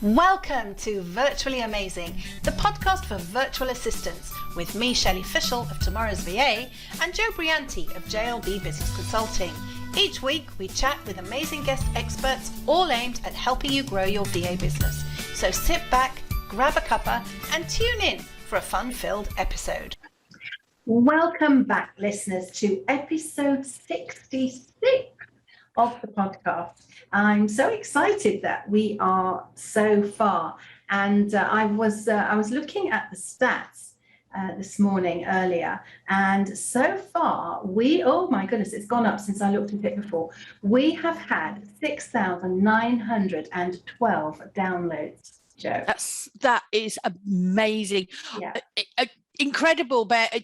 Welcome to Virtually Amazing, the podcast for virtual assistants with me, Shelley Fishel of Tomorrow's VA and Joe Brianti of JLB Business Consulting. Each week we chat with amazing guest experts, all aimed at helping you grow your VA business. So sit back, grab a cuppa and tune in for a fun-filled episode. Welcome back, listeners, to episode 66 of the podcast. I'm so excited that we are so far, and I was looking at the stats this morning earlier, and so far oh my goodness, it's gone up since I looked at it before. We have had 6,912 downloads, Joe. That is amazing. Yeah. Incredible, but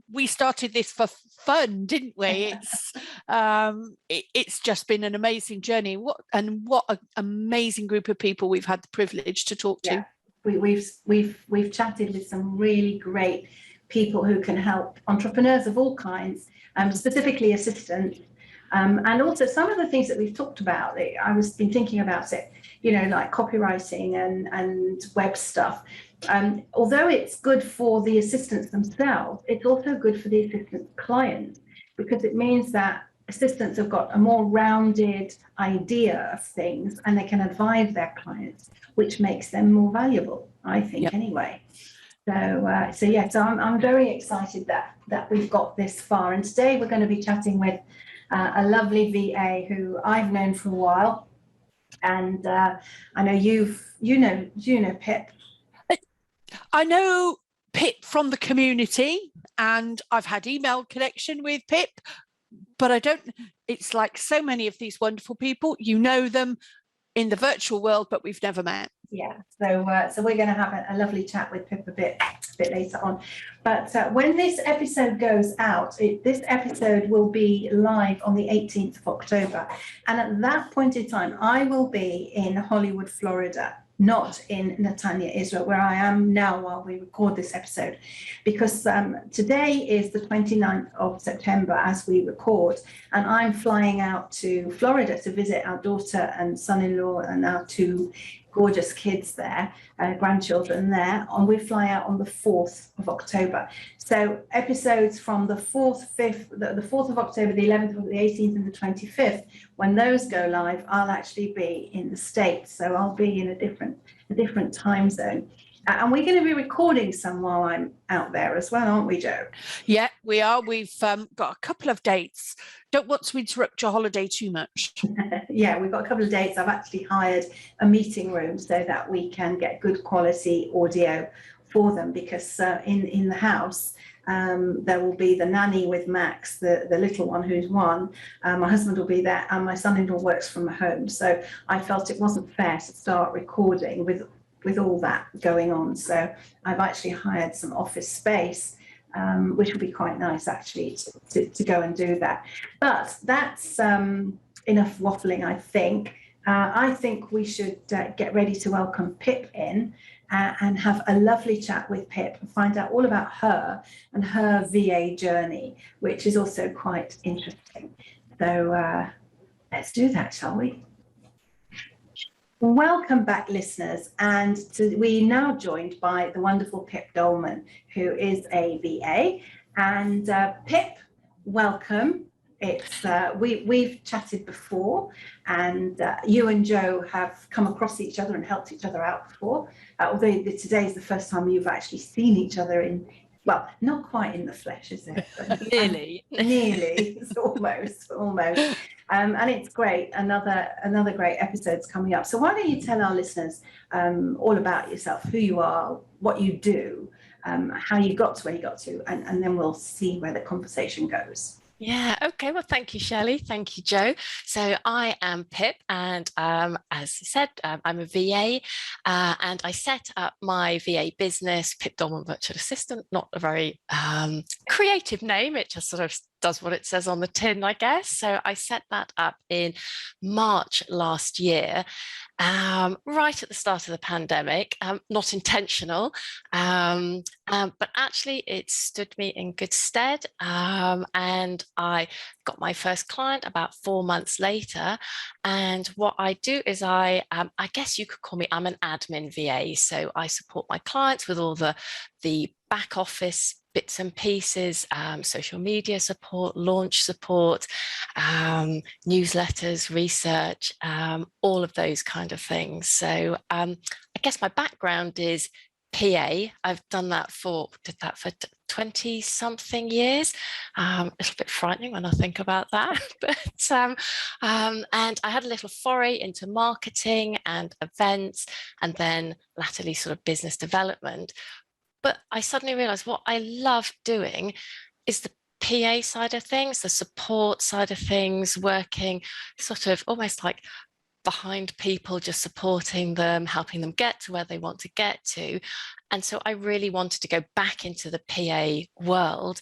we started this for fun, didn't we? It's just been an amazing journey. What an amazing group of people we've had the privilege to talk to. We've chatted with some really great people who can help entrepreneurs of all kinds, specifically assistants, and also some of the things that we've talked about. I was been thinking about it, like copywriting and web stuff. Although it's good for the assistants themselves, it's also good for the assistants' clients, because it means that assistants have got a more rounded idea of things and they can advise their clients, which makes them more valuable, I think. Yep. Anyway. So I'm very excited that we've got this far. And today we're going to be chatting with a lovely VA who I've known for a while. And I know you know Pip. I know Pip from the community, and I've had email connection with Pip, but it's like so many of these wonderful people, you know them in the virtual world, but we've never met. Yeah, so we're going to have a lovely chat with Pip a bit later on. But when this episode goes out, this episode will be live on the 18th of October. And at that point in time, I will be in Hollywood, Florida, not in Netanya, Israel, where I am now while we record this episode, because today is the 29th of September as we record, and I'm flying out to Florida to visit our daughter and son-in-law and our two gorgeous kids there, grandchildren there, and we fly out on the 4th of October. So episodes from the 4th, 5th, the 4th of October, the 11th, the 18th and the 25th, when those go live, I'll actually be in the States. So I'll be in a different time zone. And we're going to be recording some while I'm out there as well, aren't we, Joe? Yeah, we are. We've got a couple of dates. Don't want to interrupt your holiday too much. Yeah, we've got a couple of dates. I've actually hired a meeting room so that we can get good quality audio for them, because in the house, there will be the nanny with Max, the little one who's one. My husband will be there, and my son-in-law works from home. So I felt it wasn't fair to start recording with all that going on. So I've actually hired some office space, which will be quite nice actually to go and do that. But that's enough waffling, I think. I think we should get ready to welcome Pip in and have a lovely chat with Pip and find out all about her and her VA journey, which is also quite interesting. So let's do that, shall we? Welcome back, listeners, and we're now joined by the wonderful Pip Doleman, who is a VA. And Pip, welcome. It's we've chatted before, and you and Joe have come across each other and helped each other out before. Although today is the first time you've actually seen each other well, not quite in the flesh, is it? But Nearly. It's almost. And it's great. Another great episode's coming up. So why don't you tell our listeners all about yourself, who you are, what you do, how you got to where you got to, and then we'll see where the conversation goes. Yeah, okay. Well, thank you, Shelley. Thank you, Joe. So I am Pip, and as I said, I'm a VA, and I set up my VA business, Pip Doleman Virtual Assistant. Not a very creative name. It just sort of does what it says on the tin, I guess. So I set that up in March last year, right at the start of the pandemic, not intentional, but actually it stood me in good stead. And I got my first client about 4 months later. And what I do is I guess you could call me, I'm an admin VA. So I support my clients with all the back office bits and pieces, social media support, launch support, newsletters, research, all of those kind of things. So I guess my background is PA. I've did that for 20 something years. A little bit frightening when I think about that, but and I had a little foray into marketing and events, and then latterly sort of business development. But I suddenly realized what I love doing is the PA side of things, the support side of things, working sort of almost like behind people, just supporting them, helping them get to where they want to get to. And so I really wanted to go back into the PA world.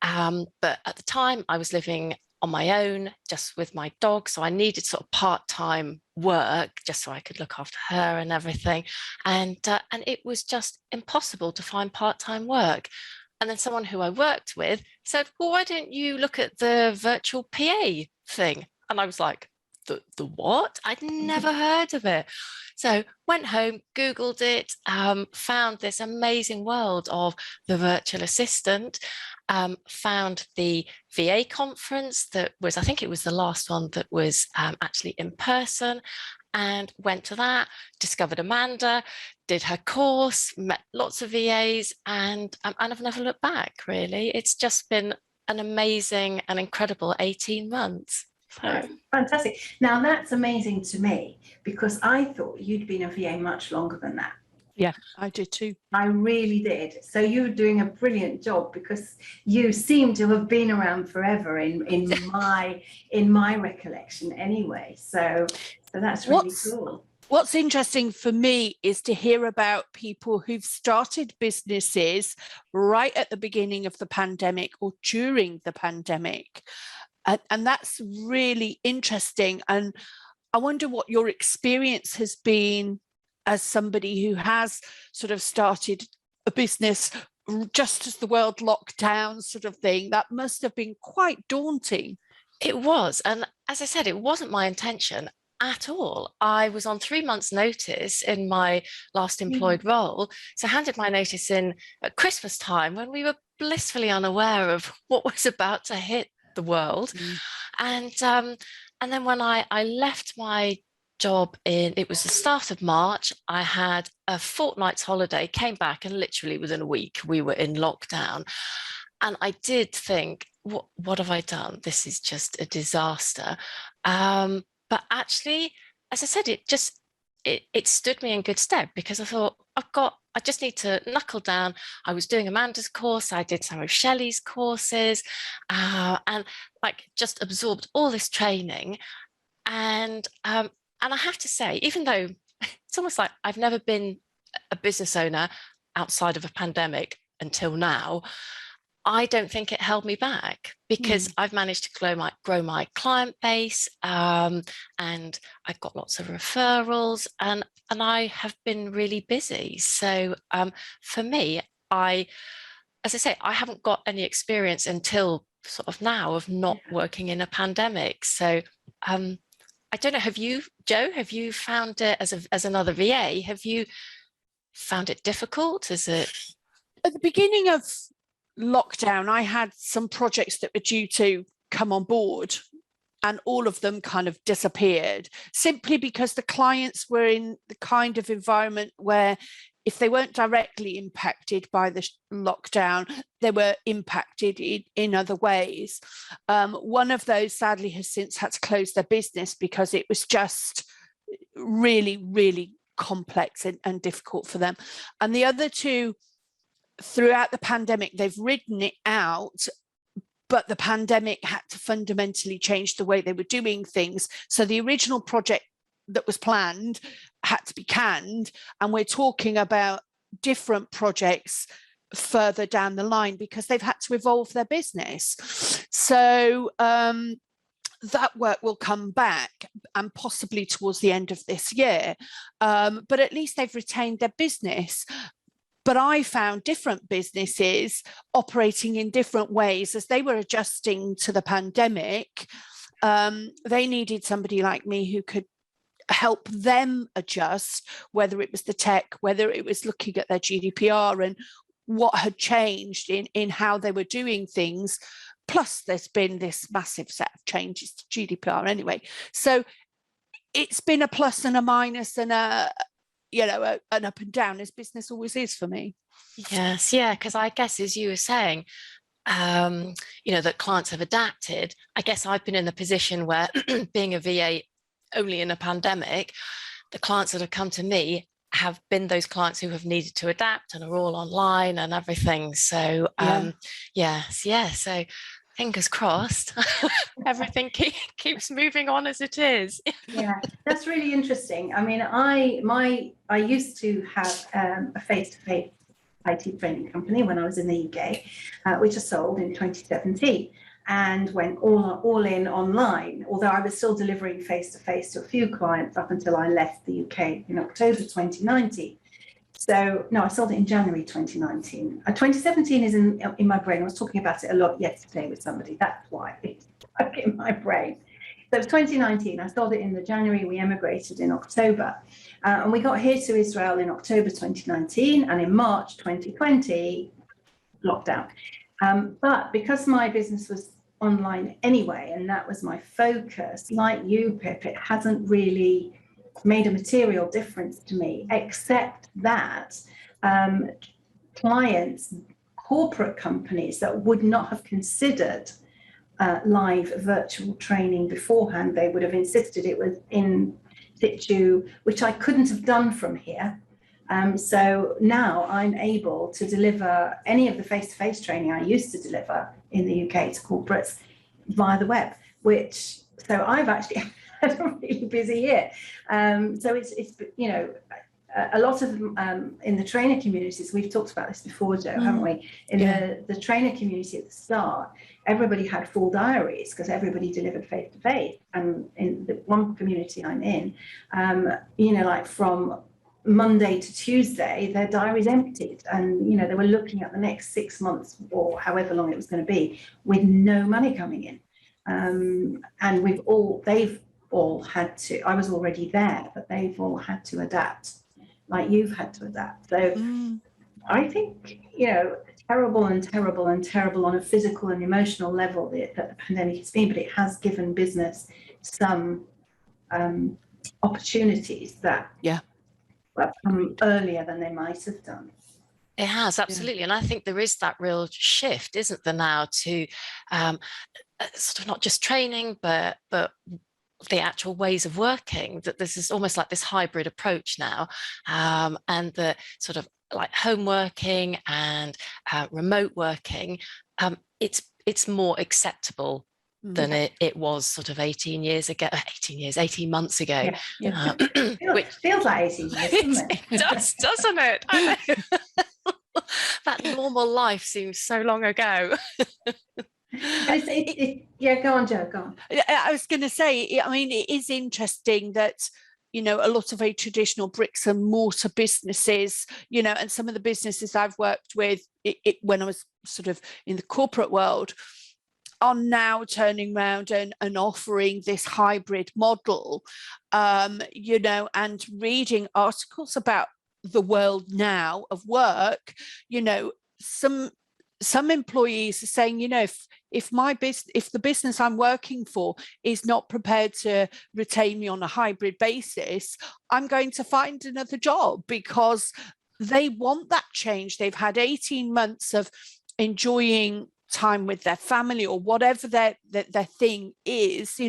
But at the time I was living on my own, just with my dog. So I needed sort of part-time work just so I could look after her and everything. And it was just impossible to find part-time work. And then someone who I worked with said, well, why don't you look at the virtual PA thing? And I was like, the what? I'd never heard of it. So went home, Googled it, found this amazing world of the virtual assistant, found the VA conference that was, I think it was the last one that was actually in person, and went to that, discovered Amanda, did her course, met lots of VAs, and I've never looked back, really. It's just been an amazing and incredible 18 months. So. Fantastic. Now that's amazing to me, because I thought you'd been a VA much longer than that. Yeah, I did too. I really did. So you're doing a brilliant job, because you seem to have been around forever in my recollection anyway. So that's really cool. What's interesting for me is to hear about people who've started businesses right at the beginning of the pandemic or during the pandemic. And that's really interesting. And I wonder what your experience has been as somebody who has sort of started a business just as the world locked down, sort of thing. That must have been quite daunting. It was. And as I said, it wasn't my intention at all. I was on 3 months' notice in my last employed role. So I handed my notice in at Christmas time, when we were blissfully unaware of what was about to hit the world. And then when I left my job it was the start of March, I had a fortnight's holiday, came back, and literally within a week we were in lockdown. And I did think, what have I done? This is just a disaster. But actually, as I said, it stood me in good stead, because I thought, I just need to knuckle down. I was doing Amanda's course, I did some of Shelley's courses, and like just absorbed all this training. And I have to say, even though it's almost like I've never been a business owner outside of a pandemic until now, I don't think it held me back, because I've managed to grow my client base, and I've got lots of referrals, and I have been really busy. So for me, as I say, I haven't got any experience until sort of now of not working in a pandemic. So I don't know, have you, Jo, have you found it as another VA, have you found it difficult? Is it? At the beginning of lockdown, I had some projects that were due to come on board, and all of them kind of disappeared, simply because the clients were in the kind of environment where if they weren't directly impacted by the lockdown, they were impacted in other ways. One of those sadly has since had to close their business because it was just really, really complex and difficult for them. And the other two, throughout the pandemic, they've ridden it out, but the pandemic had to fundamentally change the way they were doing things. So the original project that was planned had to be canned, and we're talking about different projects further down the line because they've had to evolve their business. So that work will come back and possibly towards the end of this year. But at least they've retained their business. But I found different businesses operating in different ways as they were adjusting to the pandemic. They needed somebody like me who could help them adjust, whether it was the tech, whether it was looking at their GDPR and what had changed in how they were doing things. Plus, there's been this massive set of changes to GDPR anyway. So it's been a plus and a minus and an up and down, as business always is for me. Yes, yeah, because I guess as you were saying, that clients have adapted. I guess I've been in the position where being a VA only in a pandemic, the clients that have come to me have been those clients who have needed to adapt and are all online and everything. So so fingers crossed, everything keeps moving on as it is. Yeah, that's really interesting. I mean, I used to have a face-to-face IT training company when I was in the UK, which I sold in 2017 and went all in online, although I was still delivering face-to-face to a few clients up until I left the UK in October 2019. So, no, I sold it in January 2019. 2017 is in my brain. I was talking about it a lot yesterday with somebody. That's why it's stuck in my brain. So 2019, I sold it in the January. We emigrated in October. And we got here to Israel in October 2019. And in March 2020, lockdown. But because my business was online anyway, and that was my focus, like you, Pip, it hasn't really made a material difference to me, except that clients, corporate companies that would not have considered live virtual training beforehand, they would have insisted it was in situ, which I couldn't have done from here. So now I'm able to deliver any of the face-to-face training I used to deliver in the UK to corporates via the web, so I've actually had a really busy year. So it's a lot of in the trainer communities, we've talked about this before, Jo, haven't we? In the trainer community at the start, everybody had full diaries because everybody delivered face to face. And in the one community I'm in, like from Monday to Tuesday, their diaries emptied, and they were looking at the next 6 months or however long it was going to be with no money coming in. And they've all had to. I was already there, but they've all had to adapt, like you've had to adapt. So I think terrible on a physical and emotional level that the pandemic has been, but it has given business some opportunities that come earlier than they might have done. It has, absolutely. And I think there is that real shift, isn't there, now to sort of not just training, but the actual ways of working, that this is almost like this hybrid approach now, and the sort of like home working and remote working, it's more acceptable than it was sort of 18 months ago. Yeah. Feels like 18 years, doesn't it? It does, doesn't it? I know. That normal life seems so long ago. Go on, Jo, go on. I was going to say, I mean, it is interesting that, a lot of very traditional bricks and mortar businesses, and some of the businesses I've worked with when I was sort of in the corporate world are now turning around and offering this hybrid model, and reading articles about the world now of work, some employees are saying, if the business I'm working for is not prepared to retain me on a hybrid basis, I'm going to find another job, because they want that change. They've had 18 months of enjoying time with their family or whatever their thing is,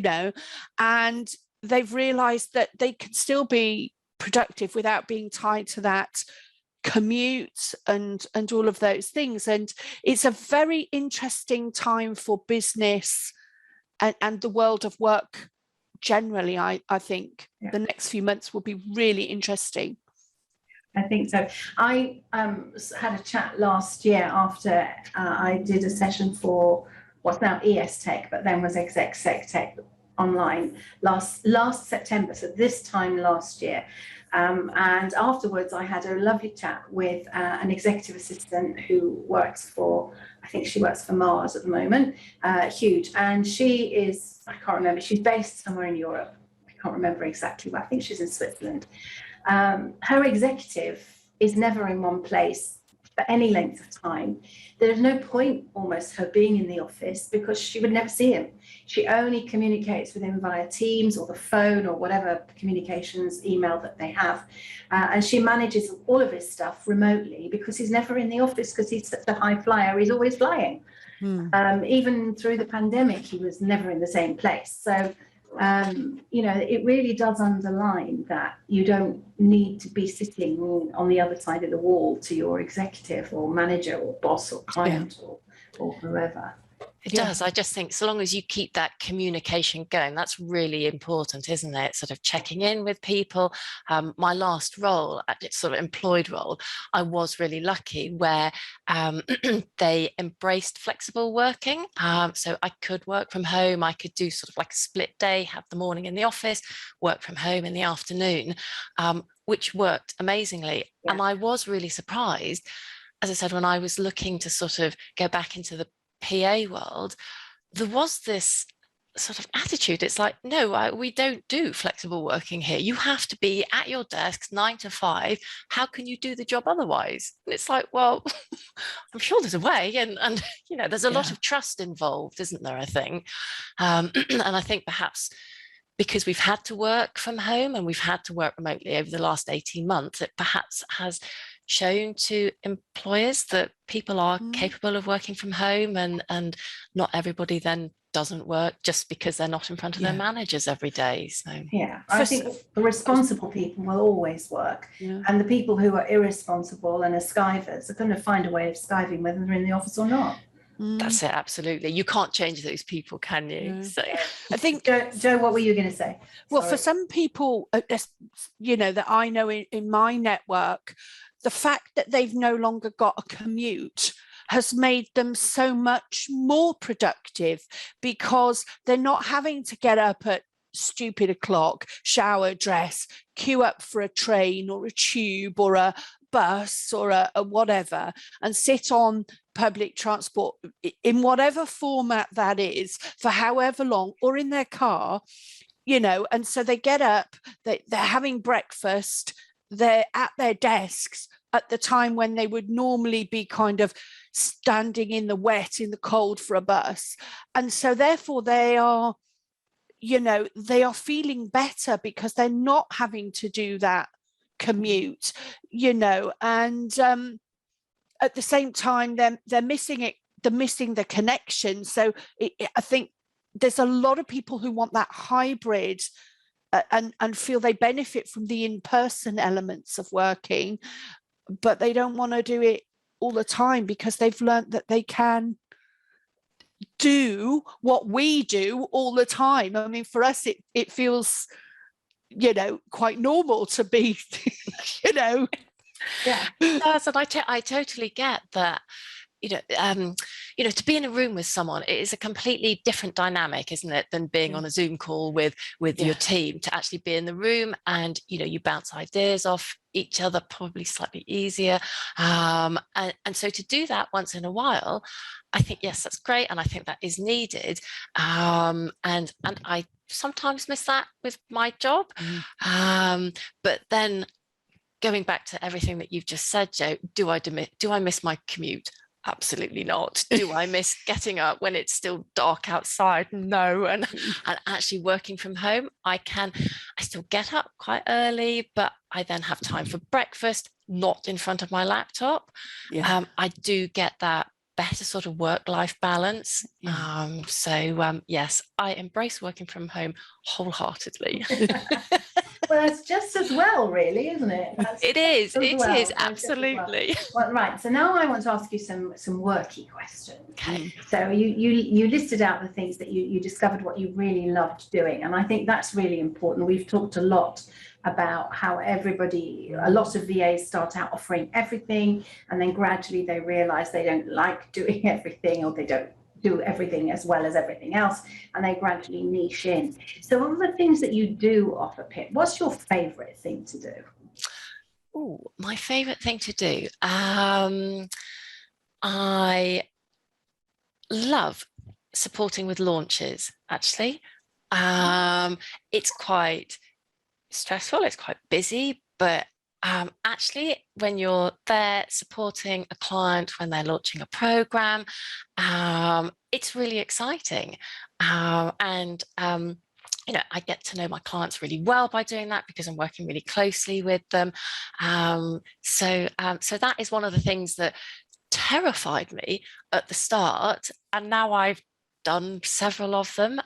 and they've realized that they can still be productive without being tied to that commute and all of those things. And it's a very interesting time for business and the world of work generally. I think the next few months will be really interesting. I think so. I had a chat last year after I did a session for what's now ES Tech, but then was Exec Sec Tech online last September, so this time last year. And afterwards, I had a lovely chat with an executive assistant who works for, I think she works for Mars at the moment, huge. And she is, I can't remember, she's based somewhere in Europe. I can't remember exactly, but I think she's in Switzerland. Her executive is never in one place for any length of time. There's no point almost her being in the office because she would never see him. She only communicates with him via Teams or the phone or whatever communications email that they have. And she manages all of his stuff remotely because he's never in the office because he's such a high flyer. He's always flying. Even through the pandemic, he was never in the same place. So it really does underline that you don't need to be sitting on the other side of the wall to your executive or manager or boss or client or whoever. It does. I just think so long as you keep that communication going, that's really important, isn't it? Sort of checking in with people. My last role, sort of employed role, I was really lucky where they embraced flexible working. So I could work from home. I could do sort of like a split day, have the morning in the office, work from home in the afternoon, which worked amazingly. Yeah. And I was really surprised, as I said, when I was looking to sort of go back into the PA world, there was this sort of attitude. It's like, no, we don't do flexible working here. You have to be at your desk 9 to 5. How can you do the job otherwise? And it's like, well, I'm sure there's a way. And there's a lot of trust involved, isn't there, I think? And I think perhaps because we've had to work from home and we've had to work remotely over the last 18 months, it perhaps has shown to employers that people are capable of working from home, and not everybody then doesn't work just because they're not in front of their managers every day. So I think the responsible people will always work, and the people who are irresponsible and are skivers are going to find a way of skiving whether they're in the office or not. That's it, absolutely. You can't change those people, can you? So I think, Jo, what were you going to say? Well, for some people, that I know in my network, the fact that they've no longer got a commute has made them so much more productive because they're not having to get up at stupid o'clock, shower, dress, queue up for a train or a tube or a bus or a whatever, and sit on public transport in whatever format that is for however long, or in their car, and so they get up, they're having breakfast, they're at their desks at the time when they would normally be kind of standing in the wet, in the cold for a bus. And so therefore they are feeling better because they're not having to do that commute, and at the same time they're missing the connection. So I think there's a lot of people who want that hybrid and feel they benefit from the in-person elements of working, but they don't want to do it all the time because they've learned that they can do what we do all the time. I mean, for us, it feels, quite normal to be, Yeah. It does, and I totally get that. To be in a room with someone, it is a completely different dynamic, isn't it, than being on a Zoom call with your team. To actually be in the room and you bounce ideas off each other, probably slightly easier, and so to do that once in a while, I think, yes, that's great, and I think that is needed, and I sometimes miss that with my job, but then going back to everything that you've just said, Jo, do I miss my commute? Absolutely not. Do I miss getting up when it's still dark outside? No. And actually working from home, I still get up quite early, but I then have time for breakfast, not in front of my laptop. I do get that better sort of work-life balance. Yes, I embrace working from home wholeheartedly. Well, that's just as well, really, isn't it? It is absolutely. Well, right. So now I want to ask you some worky questions. Okay. So you listed out the things that you discovered what you really loved doing, and I think that's really important. We've talked a lot about how a lot of VAs start out offering everything, and then gradually they realize they don't like doing everything, or they don't do everything as well as everything else, and they gradually niche in. So of the things that you do offer, Pip, what's your favorite thing to do? Oh, my favorite thing to do. I love supporting with launches, actually. It's quite stressful, it's quite busy, but actually when you're there supporting a client when they're launching a program, it's really exciting. You know, I get to know my clients really well by doing that because I'm working really closely with them. So that is one of the things that terrified me at the start, and now I've done several of them.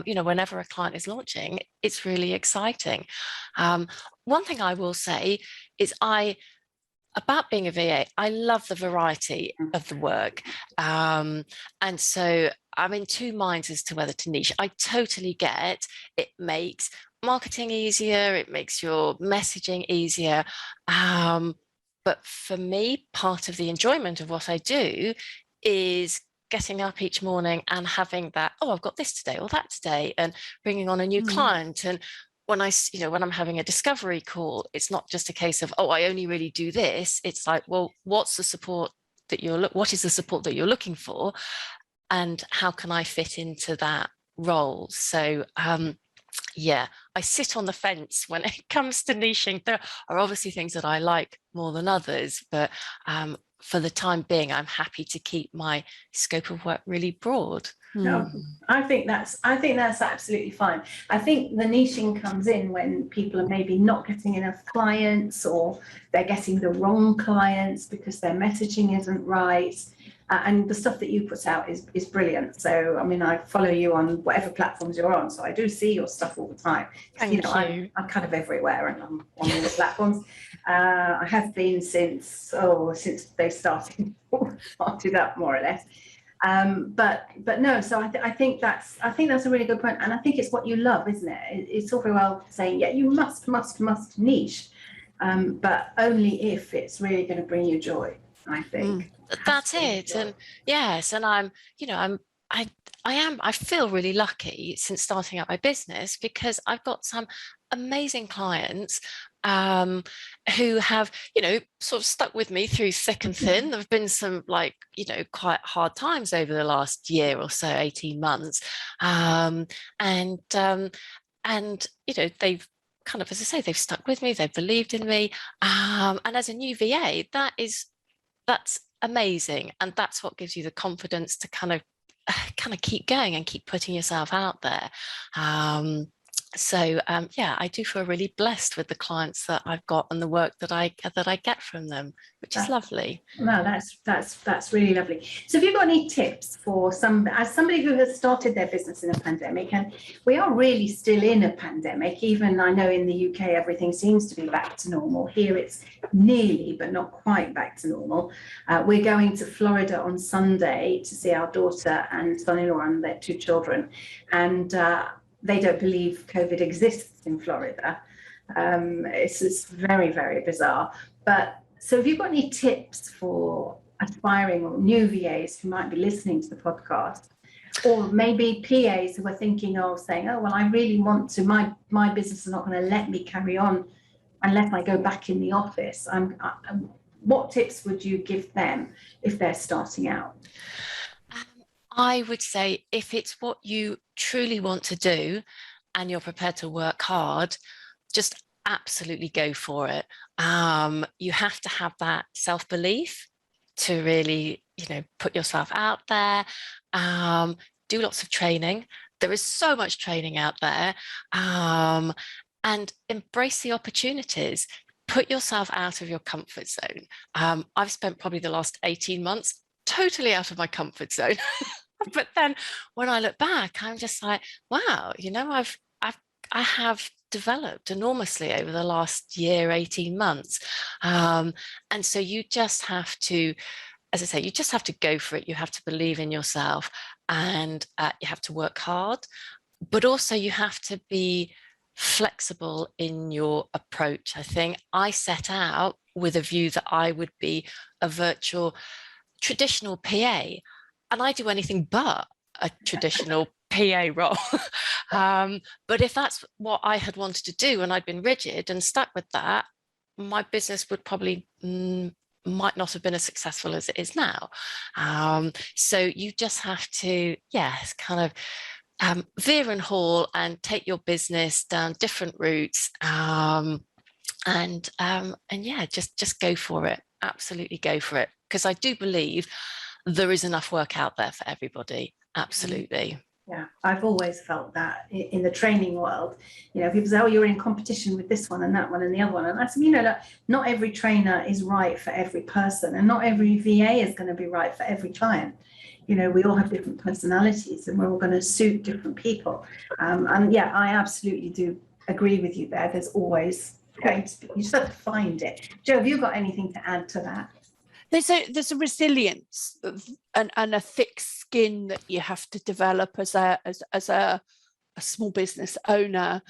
You know, whenever a client is launching, it's really exciting. One thing I will say is about being a VA, I love the variety of the work. And so I'm in two minds as to whether to niche. I totally get it makes marketing easier, it makes your messaging easier. But for me, part of the enjoyment of what I do is getting up each morning and having that, oh, I've got this today or that today, and bringing on a new client. And when when I'm having a discovery call, it's not just a case of, oh, I only really do this. It's like, well, what is the support that you're looking for? And how can I fit into that role? So, yeah, I sit on the fence when it comes to niching. There are obviously things that I like more than others, but for the time being, I'm happy to keep my scope of work really broad. No, I think that's absolutely fine. I think the niching comes in when people are maybe not getting enough clients, or they're getting the wrong clients because their messaging isn't right. And the stuff that you put out is brilliant. So, I mean, I follow you on whatever platforms you're on, so I do see your stuff all the time. Thank you. I'm kind of everywhere, and I'm on all the platforms. I have been since they started up, more or less. But no, so I think that's a really good point, and I think it's what you love, isn't it? It's all very well saying, yeah, you must niche, but only if it's really going to bring you joy, I think. That's it. And yes, and I feel really lucky since starting out my business, because I've got some amazing clients who have, sort of stuck with me through thick and thin. There have been some quite hard times over the last year or so, 18 months. And they've kind of, as I say, they've stuck with me, they've believed in me. And as a new VA, that's amazing. And that's what gives you the confidence to kind of keep going and keep putting yourself out there. Yeah, I do feel really blessed with the clients that I've got and the work that I get from them, which is lovely. No, that's really lovely. So have you got any tips for as somebody who has started their business in a pandemic, and we are really still in a pandemic, even I know in the UK everything seems to be back to normal. Here it's nearly, but not quite back to normal. We're going to Florida on Sunday to see our daughter and son-in-law and their two children, and they don't believe COVID exists in Florida. It's just very, very bizarre. But so have you got any tips for aspiring or new VAs who might be listening to the podcast, or maybe PAs who are thinking of saying, oh, well, I really want to, my business is not going to let me carry on unless I go back in the office. What tips would you give them if they're starting out? I would say, if it's what you truly want to do and you're prepared to work hard, just absolutely go for it. You have to have that self-belief to really, put yourself out there. Do lots of training. There is so much training out there. And embrace the opportunities. Put yourself out of your comfort zone. I've spent probably the last 18 months totally out of my comfort zone. But then when I look back, I'm just like, wow, I have developed enormously over the last year, 18 months. And so you just have to, as I say, you just have to go for it. You have to believe in yourself, and you have to work hard, but also you have to be flexible in your approach. I think I set out with a view that I would be a virtual traditional PA, and I do anything but a traditional PA role. But if that's what I had wanted to do and I'd been rigid and stuck with that, my business would probably might not have been as successful as it is now. So you just have to, kind of veer and haul and take your business down different routes, and just go for it. Absolutely go for it, because I do believe there is enough work out there for everybody. Absolutely. Yeah, I've always felt that in the training world. People say, oh, you're in competition with this one and that one and the other one. And I said, not every trainer is right for every person, and not every VA is going to be right for every client. We all have different personalities, and we're all going to suit different people. And yeah, I absolutely do agree with you there. There's always going to be, you just have to find it. Jo, have you got anything to add to that? There's a resilience and a thick skin that you have to develop as a small business owner,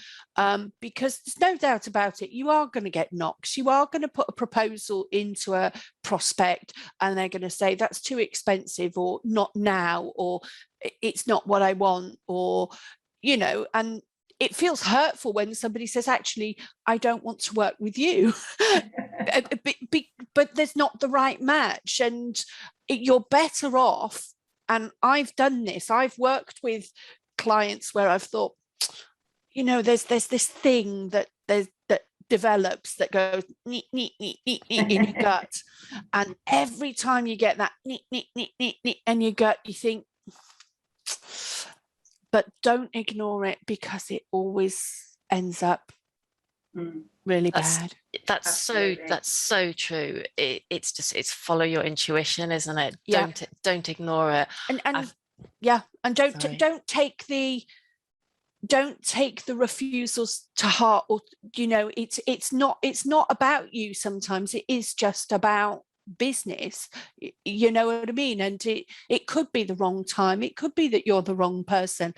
because there's no doubt about it. You are going to get knocks. You are going to put a proposal into a prospect, and they're going to say that's too expensive, or not now, or it's not what I want, or and it feels hurtful when somebody says, actually, I don't want to work with you, but there's not the right match, and you're better off. And I've done this. I've worked with clients where I've thought, there's this thing that develops that goes neat in your gut, and every time you get that neat in your gut, you think, but don't ignore it, because it always ends up really bad. That's so true. It's follow your intuition, isn't it? Yeah. Don't ignore it. And don't take the refusals to heart, or it's not about you. Sometimes it is just about business, you know what I mean? And it could be the wrong time, it could be that you're the wrong person,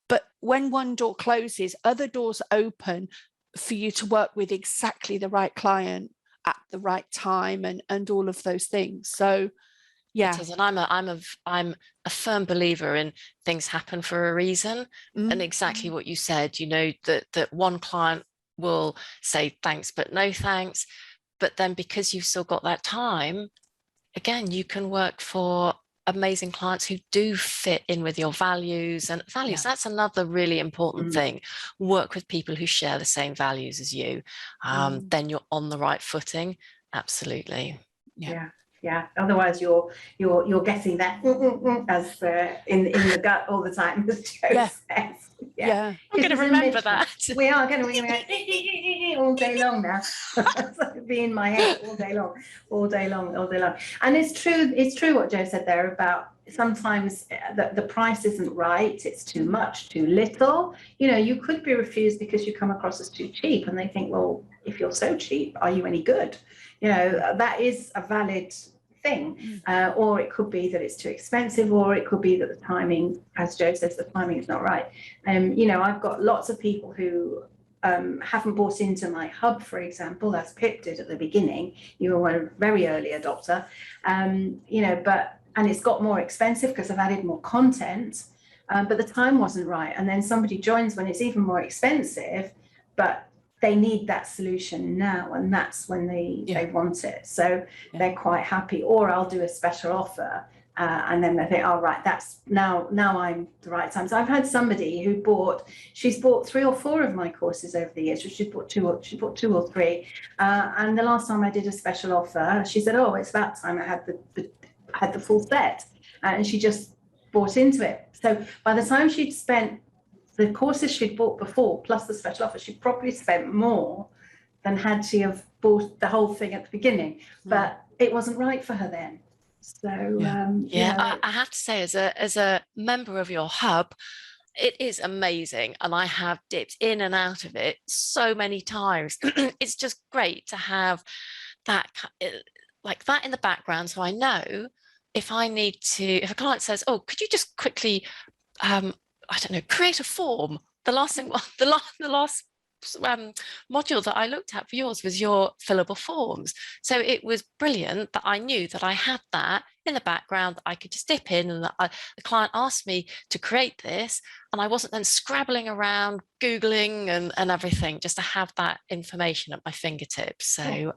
but when one door closes, other doors open for you to work with exactly the right client at the right time, and all of those things. So yeah, it is. And I'm a firm believer in things happen for a reason. And exactly what you said, that one client will say thanks but no thanks, but then because you've still got that time, again, you can work for amazing clients who do fit in with your values. And values, that's another really important thing. Work with people who share the same values as you. Then you're on the right footing. Absolutely. Yeah. Otherwise, you're getting that as in the gut all the time, as Jo says. Yeah. I'm going to remember that. We are going to go all day long now. It's like be in my head all day long. And it's true what Jo said there about sometimes the price isn't right. It's too much, too little. You could be refused because you come across as too cheap, and they think, well, if you're so cheap, are you any good? That is a valid thing. Or it could be that it's too expensive, or it could be that the timing, as Jo says, the timing is not right. I've got lots of people who haven't bought into my hub, for example, as Pip did at the beginning. You were a very early adopter, and it's got more expensive because I've added more content, but the time wasn't right. And then somebody joins when it's even more expensive, but they need that solution now, and that's when they want it. So they're quite happy. Or I'll do a special offer, and then they think, oh, right, that's now I'm the right time. So I've had somebody who she's bought 3 or 4 of my courses over the years. She bought 2 or 3. And the last time I did a special offer, she said, oh, it's that time. I had the full set, and she just bought into it. So by the time she'd spent the courses she'd bought before, plus the special offer, she probably spent more than had she have bought the whole thing at the beginning. But it wasn't right for her then. So I have to say, as a member of your hub, it is amazing, and I have dipped in and out of it so many times. It's just great to have that like that in the background, so I know if a client says, oh, could you just quickly I don't know, create a form. The last module that I looked at for yours was your fillable forms. So it was brilliant that I knew that I had that in the background, that I could just dip in, and that the client asked me to create this, and I wasn't then scrabbling around Googling and everything, just to have that information at my fingertips. So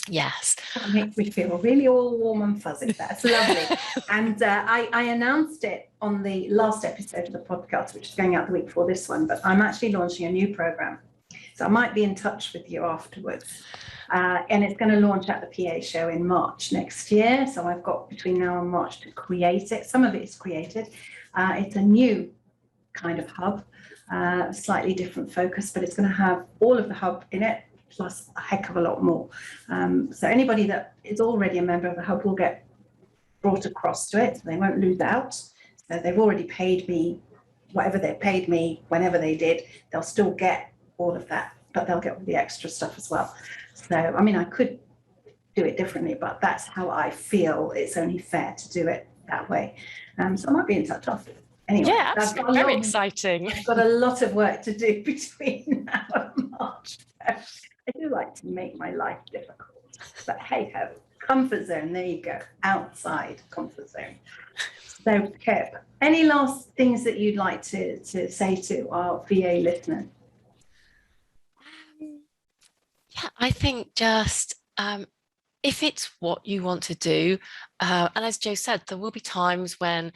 yes. That makes me feel really all warm and fuzzy. That's lovely. And I announced it on the last episode of the podcast, which is going out the week before this one, but I'm actually launching a new program. So I might be in touch with you afterwards. And it's going to launch at the PA show in March next year. So I've got between now and March to create it. Some of it is created. It's a new kind of hub, slightly different focus, but it's going to have all of the hub in it, plus a heck of a lot more. So anybody that is already a member of the hub will get brought across to it. So they won't lose out. So they've already paid me whatever they paid me whenever they did. They'll still get all of that, but they'll get all the extra stuff as well. So, I mean, I could do it differently, but that's how I feel it's only fair to do it that way. So I might be in touch after. Anyway, yeah, absolutely. Very exciting. I've got a lot of work to do between now and March. I do like to make my life difficult, but hey ho, comfort zone, there you go, outside comfort zone. So Pip, any last things that you'd like to say to our VA listeners? Yeah, I think just if it's what you want to do, and as Jo said, there will be times when,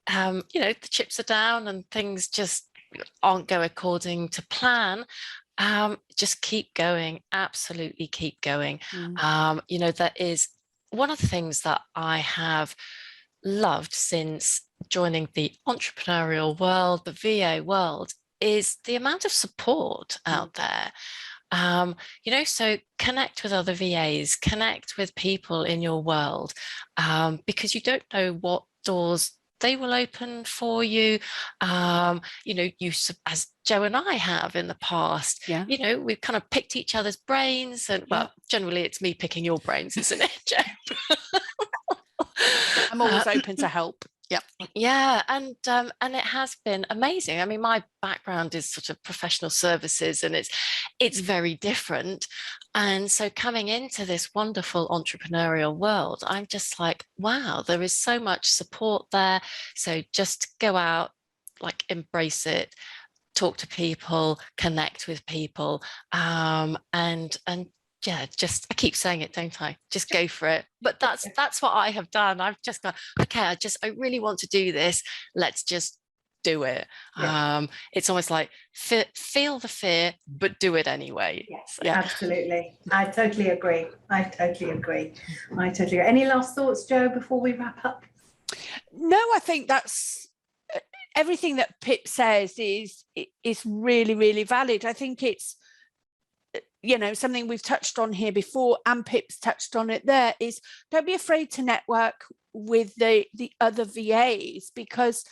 the chips are down and things just aren't go according to plan. Just keep going, absolutely keep going. That is one of the things that I have loved since joining the entrepreneurial world, the VA world, is the amount of support out there. So connect with other VAs, connect with people in your world, because you don't know what doors they will open for you. As Jo and I have in the past, we've kind of picked each other's brains, and well, generally it's me picking your brains, isn't it, Jo? I'm always open to help. Yep. Yeah, and it has been amazing. I mean, my background is sort of professional services, and it's very different. And so coming into this wonderful entrepreneurial world, I'm just like, wow, there is so much support there. So just go out, like embrace it, talk to people, connect with people, and yeah, I keep saying it, don't I? Just go for it. But that's what I have done. I've just gone, okay, I really want to do this. Let's just do it. Yeah. It's almost like feel the fear, but do it anyway. Yes, so. Absolutely. I totally agree. Any last thoughts, Jo, before we wrap up? No, I think that's everything that Pip says is really, really valid. I think it's, something we've touched on here before, and Pip's touched on it there, is don't be afraid to network with the other VAs, because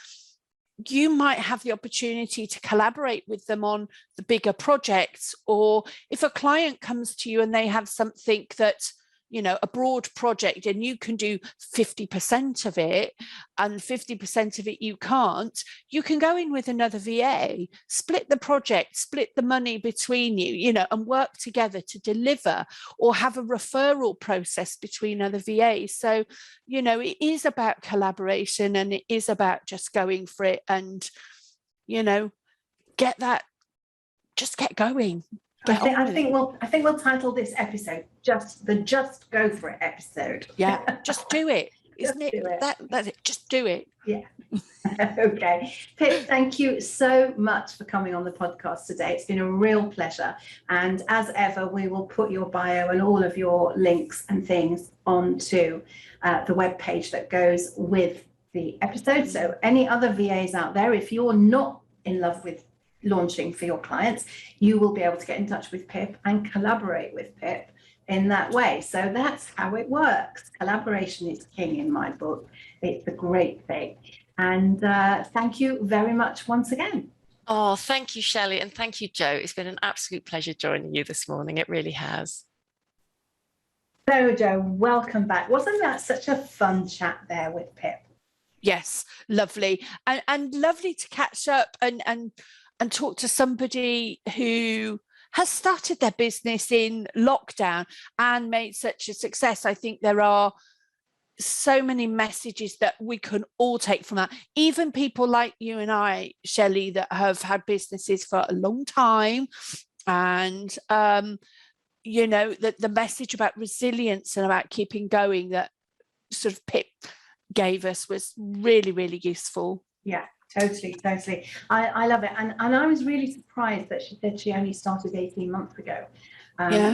you might have the opportunity to collaborate with them on the bigger projects. Or if a client comes to you and they have something that, a broad project, and you can do 50% of it and 50% of it you can't, you can go in with another VA, split the project, split the money between you, and work together to deliver, or have a referral process between other VAs. So, it is about collaboration, and it is about just going for it, and, get going. I think we'll title this episode just Go For It episode. Yeah, just do it. Isn't it? That's it. Just do it. Yeah. Okay. Pip, thank you so much for coming on the podcast today. It's been a real pleasure. And as ever, we will put your bio and all of your links and things onto the webpage that goes with the episode. So any other VAs out there, if you're not in love with launching for your clients, you will be able to get in touch with Pip and collaborate with Pip in that way. So that's how it works. Collaboration is king in my book. It's a great thing. And thank you very much once again. Oh, thank you, Shelley, and thank you, Jo. It's been an absolute pleasure joining you this morning. It really has. So, Jo, welcome back. Wasn't that such a fun chat there with Pip? Yes, lovely. And lovely to catch up and and talk to somebody who has started their business in lockdown and made such a success. I think there are so many messages that we can all take from that. Even people like you and I, Shelley, that have had businesses for a long time, and the message about resilience and about keeping going that sort of Pip gave us was really, really useful. Yeah, totally. I love it. And I was really surprised that she said she only started 18 months ago.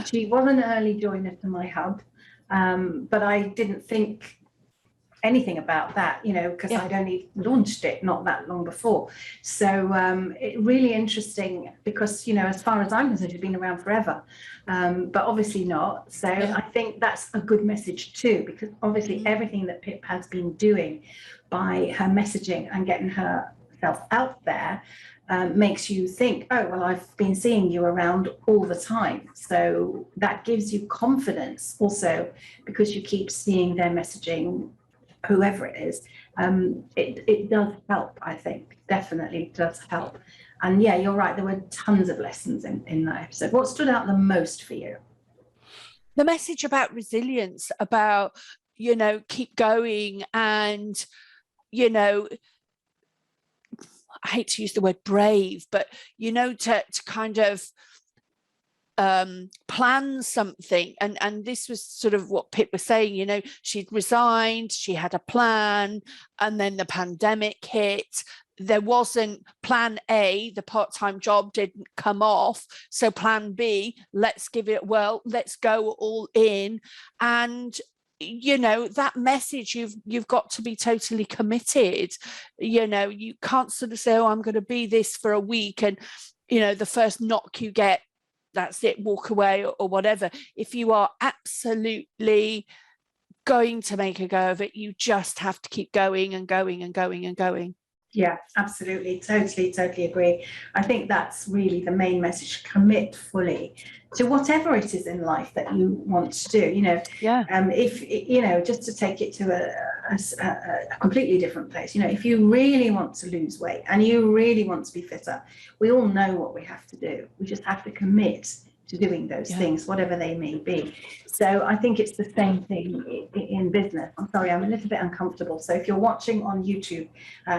She was an early joiner to my hub, but I didn't think anything about that, because I'd only launched it not that long before. So it really interesting because, as far as I'm concerned, she's been around forever, but obviously not. So I think that's a good message too, because obviously everything that Pip has been doing by her messaging and getting herself out there makes you think, oh, well, I've been seeing you around all the time. So that gives you confidence also, because you keep seeing their messaging, whoever it is. It does help, I think, definitely does help. And yeah, you're right, there were tons of lessons in that episode. What stood out the most for you? The message about resilience, about, keep going, and, I hate to use the word brave, but, to kind of plan something, and this was sort of what Pip was saying. She'd resigned, she had a plan, and then the pandemic hit. There wasn't plan A, the part-time job didn't come off, so plan B, let's go all in. And that message, you've got to be totally committed. You can't sort of say, oh, I'm going to be this for a week, and the first knock you get, that's it, walk away, or whatever. If you are absolutely going to make a go of it, you just have to keep going and going and going and going. Yeah, absolutely. Totally agree. I think that's really the main message. Commit fully to whatever it is in life that you want to do. If just to take it to a completely different place, if you really want to lose weight and you really want to be fitter, we all know what we have to do. We just have to commit to doing those things, whatever they may be. So I think it's the same thing in business. I'm sorry, I'm a little bit uncomfortable. So if you're watching on YouTube,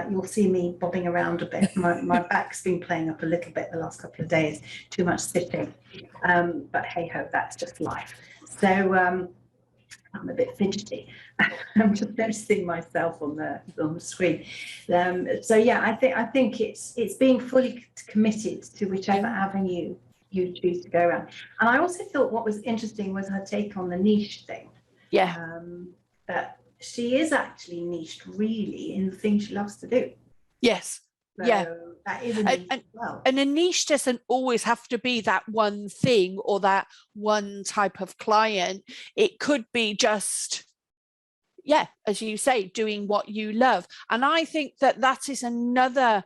you'll see me bobbing around a bit. My back's been playing up a little bit the last couple of days, too much sitting. But hey ho, that's just life. So I'm a bit fidgety. I'm just noticing myself on the screen. So yeah, I think it's being fully committed to whichever avenue you choose to go around. And I also thought what was interesting was her take on the niche thing. That she is actually niched really in the thing she loves to do. Yes. So that is a niche as well. And a niche doesn't always have to be that one thing or that one type of client. It could be just, as you say, doing what you love. And I think that is another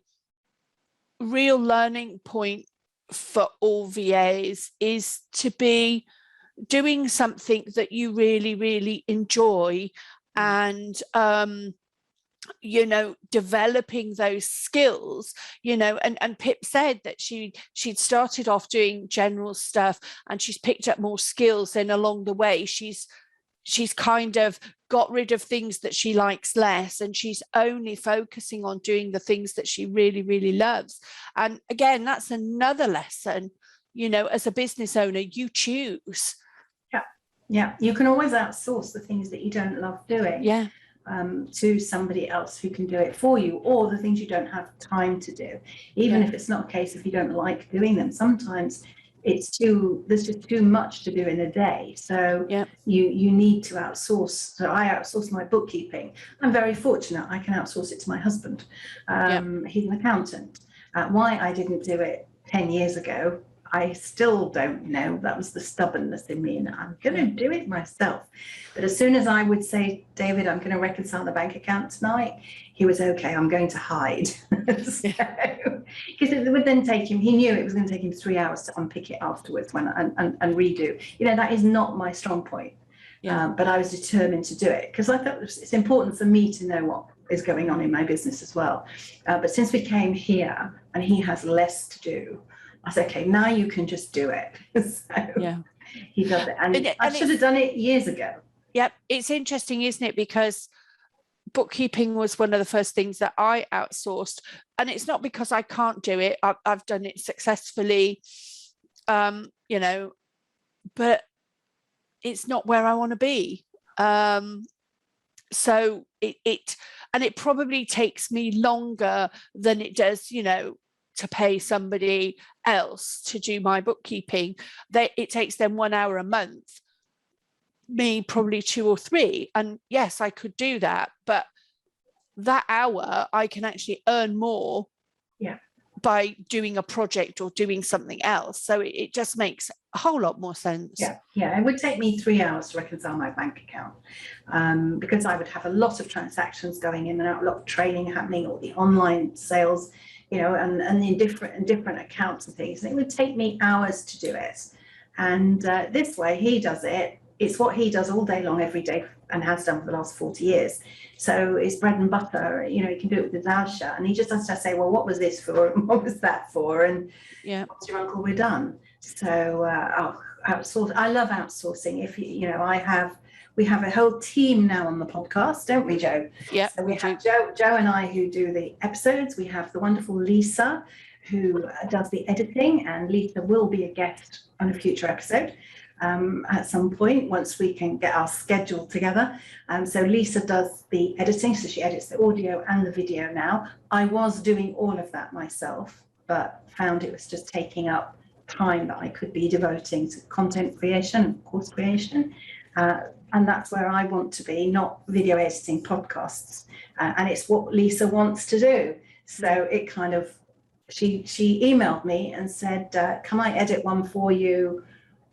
real learning point for all VAs, is to be doing something that you really, really enjoy, and developing those skills, and Pip said that she'd started off doing general stuff and she's picked up more skills, and along the way she's kind of got rid of things that she likes less, and she's only focusing on doing the things that she really, really loves. And again, that's another lesson, as a business owner, you choose. Yeah, you can always outsource the things that you don't love doing to somebody else who can do it for you, or the things you don't have time to do, even if it's not a case if you don't like doing them. Sometimes there's just too much to do in a day, so you need to outsource. So I outsource my bookkeeping. I'm very fortunate, I can outsource it to my husband. He's an accountant. Why I didn't do it 10 years ago, I still don't know. That was the stubbornness in me, and I'm going to do it myself. But as soon as I would say, David, I'm going to reconcile the bank account tonight, he was okay, I'm going to hide. Because it would then take him, he knew it was going to take him 3 hours to unpick it afterwards and redo. That is not my strong point. But I was determined to do it because I thought it's important for me to know is going on in my business as well. But since we came here and he has less to do, I said, okay, now you can just do it. So he does it. And I should have done it years ago. Yep. It's interesting, isn't it? Because bookkeeping was one of the first things that I outsourced. And it's not because I can't do it. I've done it successfully, you know, but it's not where I want to be. So it probably takes me longer than it does, you know, to pay somebody else to do my bookkeeping. It takes them 1 hour a month, me probably 2 or 3. And yes, I could do that, but that hour I can actually earn more by doing a project or doing something else. So it just makes a whole lot more sense. Yeah. It would take me 3 hours to reconcile my bank account, because I would have a lot of transactions going in and out, a lot of trading happening, all the online sales, you know, and in different accounts and things. And it would take me hours to do it. And this way he does it. It's what he does all day long, every day, and has done for the last 40 years. So it's bread and butter, you know, he can do it with his mouth shut. And he just has to say, well, what was this for? And what was that for? And what's your uncle, we're done. So outsource. I love outsourcing. If you know, we have a whole team now on the podcast, don't we, Joe? Yeah. So we have Joe and I who do the episodes. We have the wonderful Lisa who does the editing, and Lisa will be a guest on a future episode at some point once we can get our schedule together. So Lisa does the editing, so she edits the audio and the video now. I was doing all of that myself, but found it was just taking up time that I could be devoting to content creation, course creation. And that's where I want to be, not video editing podcasts. And it's what Lisa wants to do. So it kind of, she emailed me and said, can I edit one for you?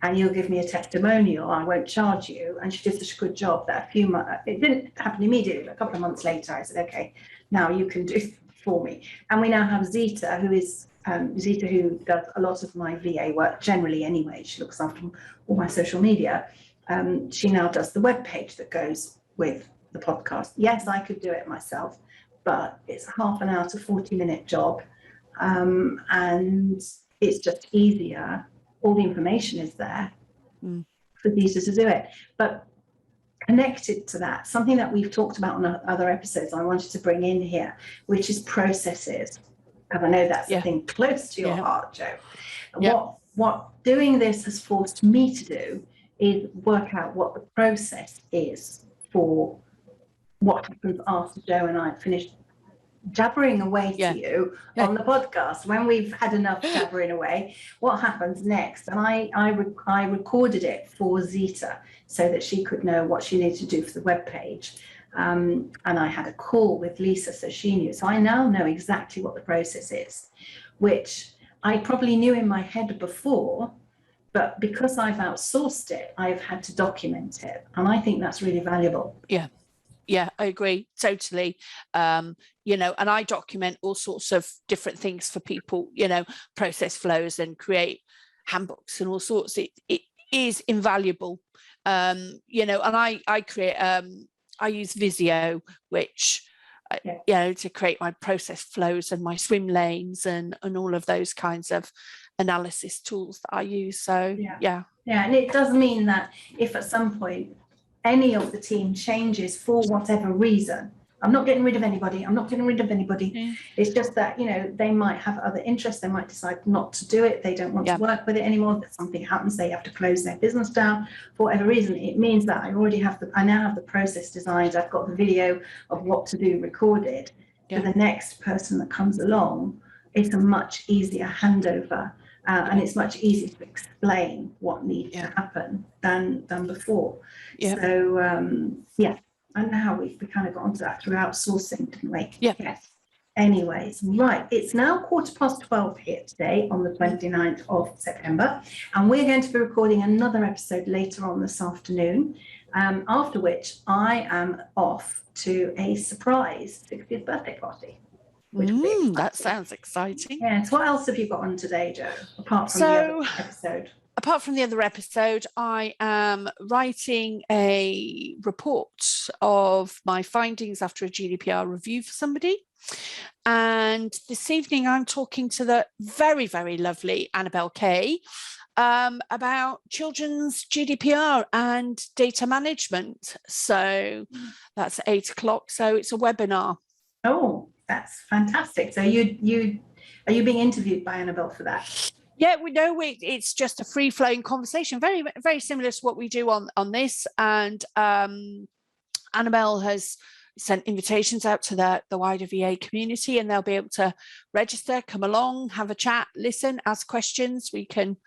And you'll give me a testimonial. I won't charge you. And she did such a good job that it didn't happen immediately. A couple of months later, I said, okay, now you can do it for me. And we now have Zita, who does a lot of my VA work generally anyway. She looks after all my social media. She now does the web page that goes with the podcast. Yes, I could do it myself, but it's a half an hour to 40-minute job. And it's just easier. All the information is there for Lisa to do it. But connected to that, something that we've talked about on other episodes, I wanted to bring in here, which is processes. Because I know that's a thing close to your heart, Joe. What doing this has forced me to do is work out what the process is for what happens after Joe and I finish jabbering away to you on the podcast. When we've had enough jabbering away, what happens next? And I recorded it for Zita so that she could know what she needed to do for the webpage. And I had a call with Lisa, so she knew. So I now know exactly what the process is, which I probably knew in my head before, but because I've outsourced it, I've had to document it. And I think that's really valuable. Yeah, I agree totally. You know, and I document all sorts of different things for people, you know, process flows and create handbooks and all sorts. It is invaluable. You know, and I create, I use Visio, which, you know, to create my process flows and my swim lanes and all of those kinds of analysis tools that I use. So, yeah. And it does mean that if at some point any of the team changes for whatever reason, I'm not getting rid of anybody. It's just that, you know, they might have other interests. They might decide not to do it. They don't want to work with it anymore. That something happens, they have to close their business down for whatever reason. It means that I now have the process designed. I've got the video of what to do recorded. For the next person that comes along, it's a much easier handover. And it's much easier to explain what needs to happen than before. So, and now we kind of got onto that through outsourcing, didn't we? Yes. Anyways, right. It's now 12:15 here today on the 29th of September. And we're going to be recording another episode later on this afternoon, after which I am off to a surprise 60th birthday party. That sounds exciting. Yes. What else have you got on today, Joe, apart from the other episode? apart from the other episode, I am writing a report of my findings after a GDPR review for somebody. And this evening, I'm talking to the very, very lovely Annabelle Kay about children's GDPR and data management. So that's 8 o'clock. So it's a webinar. Oh, that's fantastic. So you are you being interviewed by Annabelle for that? Yeah, we know it's just a free-flowing conversation, very, very similar to what we do on this. And Annabelle has sent invitations out to the wider VA community, and they'll be able to register, come along, have a chat, listen, ask questions. We can,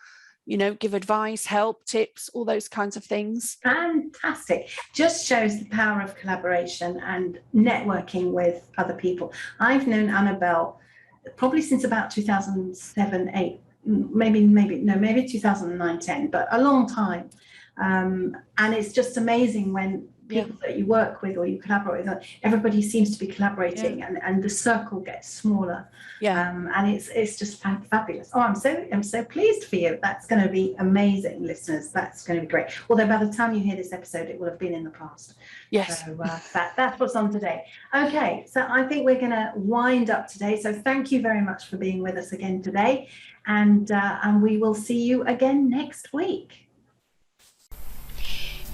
give advice, help, tips, all those kinds of things. Fantastic. Just shows the power of collaboration and networking with other people. I've known Annabelle probably since about 2007, 8, maybe 2009, 10, but a long time. And it's just amazing when people that you work with or you collaborate with, everybody seems to be collaborating, and the circle gets smaller. And it's just fabulous. Oh, I'm so pleased for you. That's going to be amazing, listeners. That's going to be great. Although by the time you hear this episode, it will have been in the past. Yes. So that's what's on today. Okay, so I think we're going to wind up today. So thank you very much for being with us again today, and we will see you again next week.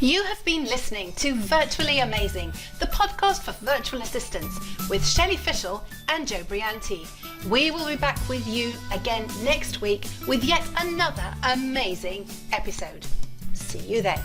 You have been listening to Virtually Amazing, the podcast for virtual assistants with Shelley Fishel and Joe Brianti. We will be back with you again next week with yet another amazing episode. See you then.